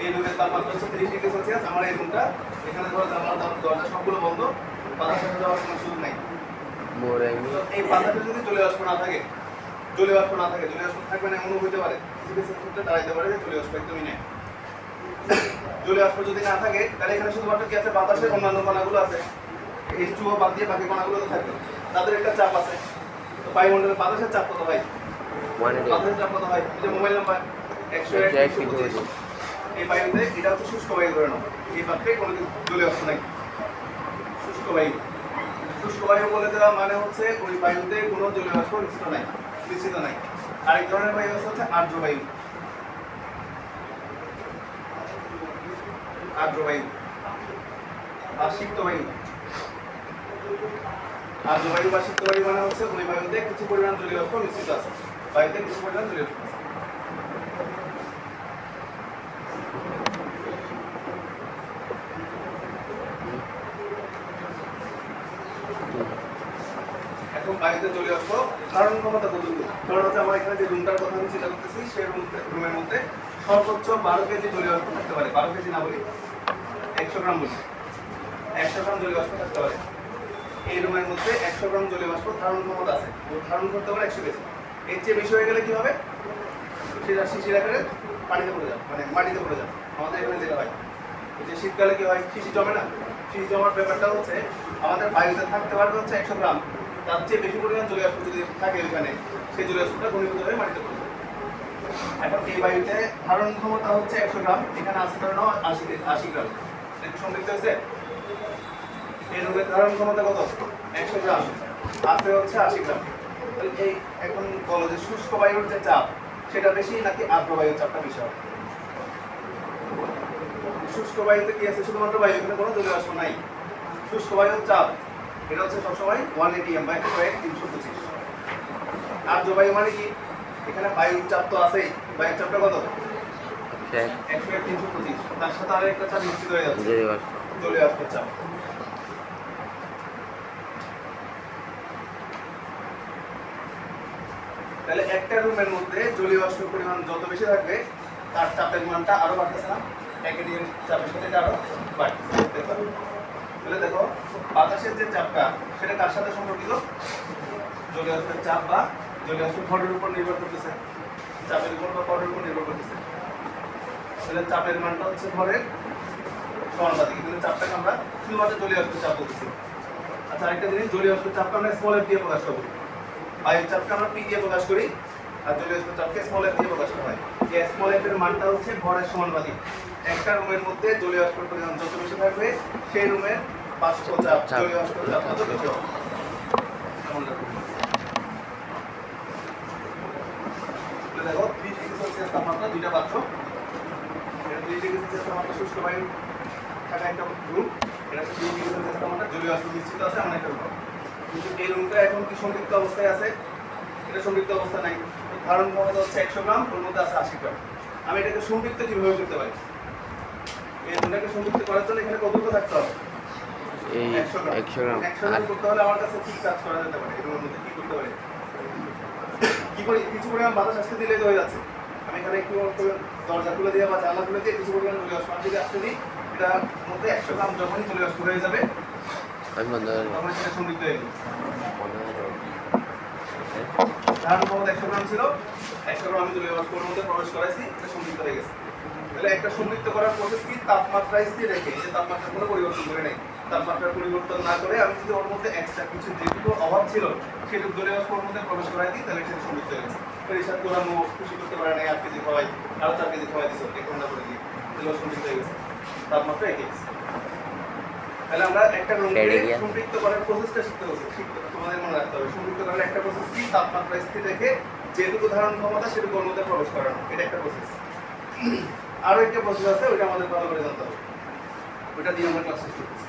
এই রুমের তাপমাত্রা হচ্ছে 30 ডিগ্রি সেলসিয়াস। আমার এই রুমটা এখানে ধরো জানলা দরজা সবগুলো বন্ধ, বাতাস আসা যাওয়ার কোনো সুযোগ নাই। তো এই বাতাসে যদি জলীয় বাষ্প না থাকে, জলীয় বাষ্প না থাকে, জলীয় বাষ্প থাকবে না এমনও হতে পারে, কিছু কিছু ক্ষেত্রে দাঁড়াইতে পারে যে জলীয় বাষ্প একদমই নেই। জলীয় বাষ্প যদি না থাকে তাহলে এখানে শুধুমাত্র কি আছে, বাতাসের অন্যান্য কণাগুলো আছে, H2O বাদ দিয়ে বাকি কণাগুলো তো থাকবে, তাদের একটা চাপ আছে। তো বায়ুমণ্ডলে বাতাসের চাপ কত হয়? বাতাসের চাপ কত হয়? এই যে মোবাইল নাম্বার 101 এই বায়ুতে এটা হচ্ছে শুষ্ক বায়ু ধরে নাও, এই পাত্রে কোনো জলীয় বাষ্প নাই, শুষ্ক বায়ু। শুষ্ক বায়ু বলে দেওয়া মানে হচ্ছে ওই বায়ুতে কোনো জলীয় বাষ্প মিশ্রিত নাই। আরেক ধরনের বায়ু হচ্ছে আর্দ্র বায়ু। আর্দ্র বায়ু বা সিক্ত বায়ু। আর্দ্র বায়ু বা সিক্ত বায়ু মানে হচ্ছে ওই বায়ুতে কিছু পরিমাণ জলীয় বাষ্প মিশ্রিত আছে, বায়ুতে কিছু পরিমাণ জলীয় বাষ্প আছে। এখন বায়ুতে জলীয় বাষ্প ধারণ ক্ষমতা কতটুকু? কারণ হচ্ছে আমার এখানে যে রুমটার কথা আমি চিন্তা করতেছি, সেই রুমের মধ্যে সর্বোচ্চ 12 কেজি জলীয় বাষ্প থাকতে পারে। 12 কেজি না বলি, 100 গ্রাম বলি, 100 গ্রাম জলীয় বাষ্প থাকতে পারে। এই রুমের মধ্যে 100 গ্রাম জলীয় বাষ্প ধারণ ক্ষমতা আছে, ধারণ করতে পারে 100 কেজি। এর চেয়ে বেশি হয়ে গেলে কি হবে? সেটা শিশির আকারে পানিতে পড়ে যাবে, মানে মাটিতে পড়ে যাবে। আমাদের এখানে যেটা হয় যে শীতকালে কি হয়, শিশি জমে না, শিশি জমার ব্যাপারটা হচ্ছে আমাদের বায়ুতে থাকতে পারবে হচ্ছে 100 গ্রাম, তার চেয়ে বেশি পরিমাণ জলীয় বাষ্প যদি থাকে ওইখানে, সেই জলীয় বাষ্পটা ঘনীভূত হয়ে মাটিতে পড়বে। এখন এই বায়ুতে ধারণ ক্ষমতা হচ্ছে 100 গ্রাম, এখানে আছে ধরে নাও 80 গ্রাম, একটু সমৃদ্ধ হয়েছে। এই রোগের ধারণ ক্ষমতা কত? 100 গ্রাম, আছে হচ্ছে 80 গ্রাম। এই এখন বলো যে শুষ্ক বায়ুর যে চাপ সেটা বেশি নাকি আর্দ্র বায়ুর চাপটা বেশি হবে? শুষ্ক বায়ুতে কি আছে? শুধুমাত্র বায়ু, এখানে কোনো জলীয় বাষ্প নাই। শুষ্ক বায়ুর চাপ এটা হচ্ছে সবসময় 1 atm বা 1/325। আর্দ্র বায়ু মানে কি? এখানে বায়ুর চাপ তো আছেই, বায়ুর চাপটা কত? 1/325। তার সাথে আর একটা চাপ মিশ্রিত হয়ে যাচ্ছে, জলীয় বাষ্পের চাপ। তাহলে একটা রুমের মধ্যে জলীয় বাষ্পের পরিমাণ যত বেশি থাকবে তার চাপের মানটা আরো বাড়তেছে না? একদিন চাপের সাথে আরো বাড়তেছে। তাহলে দেখো বাতাসের যে চাপটা সেটা কার সাথে সম্পর্কিত? জলীয় বাষ্পের চাপ বা জলীয় বাষ্পের ভরের উপর নির্ভর করতেছে, চাপের উপর বা ভরের উপর নির্ভর করতেছে। তাহলে চাপের মানটা হচ্ছে ভরের সমানুপাতিক, কিন্তু চাপটাকে আমরা শুধুমাত্র জলীয় বাষ্পের চাপ বলতেছি। আচ্ছা, আরেকটা জিনিস, জলীয় বাষ্পের চাপটা আমরা স্মল এফ দিয়ে প্রকাশ করবো, বায়ুর চাপকে আমরা পি দিয়ে প্রকাশ করি, আর জলীয় বাষ্পের চাপকে স্মল এফ দিয়ে প্রকাশ করা হয়। এই স্মল এফ এর মানটা হচ্ছে ভরের সমানুপাতিক। একটা রুমের মধ্যে জলীয় বাষ্পের পরিমাণ যত বেশি থাকবে সেই রুমের বাষ্প চাপ, জলীয় বাষ্পের চাপ তত বেশি হবে। দেখো 30 ডিগ্রি সেলসিয়াস তাপমাত্রা, দুইটা পাত্র, 30 ডিগ্রি সেলসিয়াস তাপমাত্রা শুষ্ক বায়ু থাকা একটা রুম, এটা 30 ডিগ্রি সেলসিয়াস তাপমাত্রা জলীয় বাষ্প মিশ্রিত আছে এমন একটা রুম। কিন্তু এই রুমটা এখন কি সংক্ষিপ্ত অবস্থায় আছে? এটা সংক্ষিপ্ত অবস্থা নাই। ধারণ ক্ষমতা হচ্ছে 100 গ্রাম, ওর মধ্যে আছে 80 গ্রাম। আমি এটাকে সংক্ষিপ্ত কিভাবে করতে পারি? এই রুমটাকে সংক্ষিপ্ত করার জন্য এখানে কতটুকু থাকতে হবে? 100 গ্রাম। 100 গ্রাম করতে হলে আমার কাছে কি কাজ করা যেতে পারে? এই রুমের মধ্যে কি করতে পারি? কি করে? কিছু পরিমাণ বাতাস আসতে দিলেই তো হয়ে যাচ্ছে। আমি এখানে একটু দরজা খুলে দিয়ে বা জানলা খুলে দিয়ে কিছু পরিমাণ জলীয় বাষ্প যদি আসতে দিই, এটার মধ্যে 100 গ্রাম যখনই জলীয় বাষ্প হয়ে যাবে তখন সেটা সমৃদ্ধ হয়ে যাবে। ধারণ ক্ষমতা 100 গ্রাম ছিল, 100 গ্রাম আমি জলীয় বাষ্পের মধ্যে প্রবেশ করাইছি, এটা সমৃদ্ধ হয়ে গেছে। তাহলে একটা সমৃদ্ধ করার প্রসেস কি? তাপমাত্রা স্থির রেখে, এই যে তাপমাত্রা কোনো পরিবর্তন করে নাই, তাপমাত্রা পরিবর্তন না করে আমি যদি ওর মধ্যে এক্সট্রা কিছু যেটুকু অভাব ছিল সেটুকু জলীয় বাষ্পের মধ্যে প্রবেশ করাই দিই, তাহলে সেটা সমৃদ্ধ হয়ে গেছে। পরিষ্কার করানো খুশি করতে পারে নাই, 8 কেজি খাওয়াই, আরো 4 কেজি খাওয়াই দিচ্ছ 1 ঘন্টা করে দিয়ে, এগুলো সমৃদ্ধ হয়ে গেছে, তাপমাত্রা একই গেছে। তাহলে আমরা একটা রুমকে সম্পৃক্ত করার প্রসেসটা শিখতে তোমাদের মনে রাখতে হবে। সম্পৃক্ত করার একটা প্রসেস কি? তাপমাত্রা স্থির রেখে যেটুকু ধারণ ক্ষমতা সেটুকু ওর মধ্যে প্রবেশ করানো, এটা একটা প্রসেস। আরো একটা প্রসেস আছে, ওইটা আমাদের ভালো করে জানতে হবে, ওইটা দিয়ে আমরা ক্লাস শেষ করতেছি।